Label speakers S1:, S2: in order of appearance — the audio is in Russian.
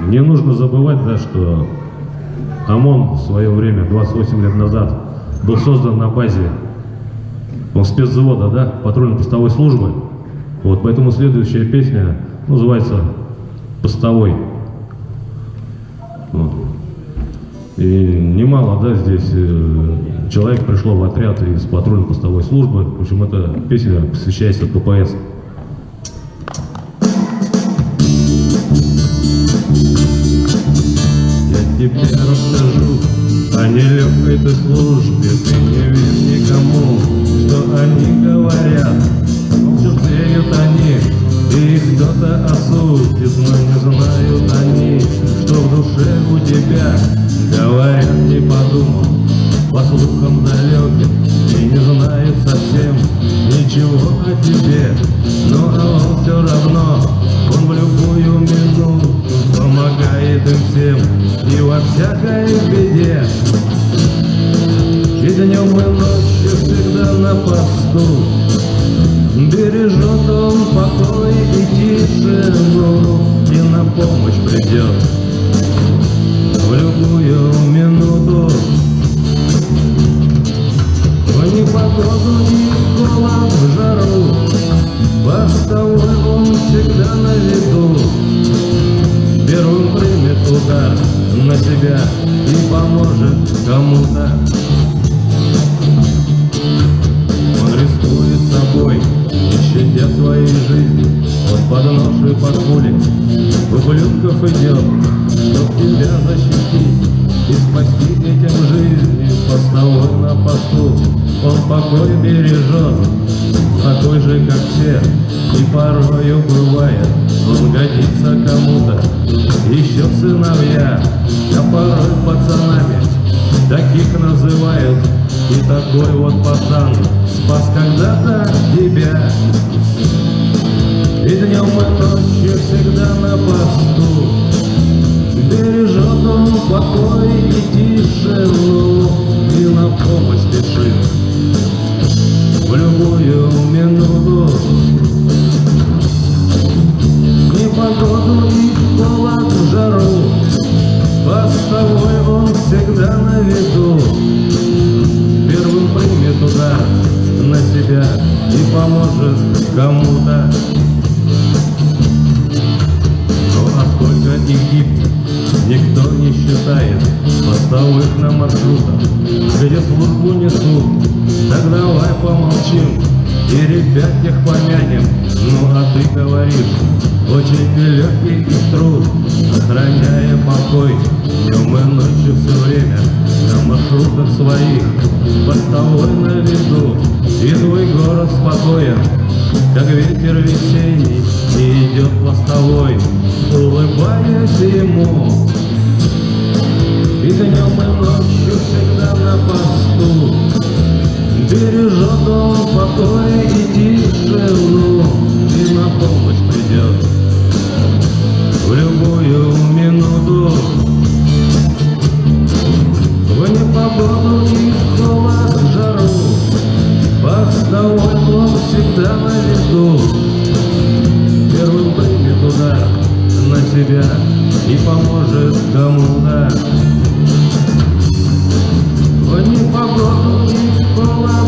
S1: Не нужно забывать, да, что ОМОН в свое время, 28 лет назад, был создан на базе спецвзвода, да, патрульно-постовой службы. Вот, поэтому следующая песня называется «Постовой». Вот. И немало, да, здесь человек пришло в отряд из патрульно-постовой службы. В общем, эта песня посвящается ППС. Я тебе расскажу о нелегкой ты службе. Ты не верь никому, что они говорят. Сожалеют они, и их кто-то осудит, но не знают они, что в душе у тебя. Говорят, не подумал, по слухам далеким, и не знают совсем ничего о тебе. Но он все равно, он в любую минуту помогает им всем и во всякой беде. И днем, и ночью всегда на посту, бережет он покой и тишину, и на помощь придет в любую минуту. В непогоду и в холод, в жару, постовой он всегда на виду. Первым примет удар на себя и поможет кому-то. Он рискует собой, не щадя своей жизни, от подноши под пули ублюдков идет, чтоб тебя защитить и спасти этим жизни. Постовой на посту, он покой бережет, такой же, как все, и порою бывает, он годится кому-то еще в сыновья, а порой пацанами таких называют. И такой вот пацан спас когда-то тебя. И днем, и ночью всегда на посту, бережет он покой и тишину, и на помощь спешит в любую минуту. В непогоду и в холод, в жару, постовой он всегда на виду. Первым примет удар на себя и поможет кому-то. Ну а сколько их гибнет, никто не считает, постовых на маршрутах, где службу несут. Так давай помолчим и ребят тех помянем. Ну а ты говоришь, очень нелегкий их труд, охраняя покой днем и ночью все время на маршрутах своих. Постовой на виду, и твой город спокоен, как ветер весенний, и идет постовой, улыбаясь ему. И днем и ночью всегда на посту, бережет он покой и тишину, и на помощь придет в любую минуту. В непогоду и в холод, в жару, постовой он всегда на виду. Первым примет удар на себя и поможет кому-то. В непогоду и в холод,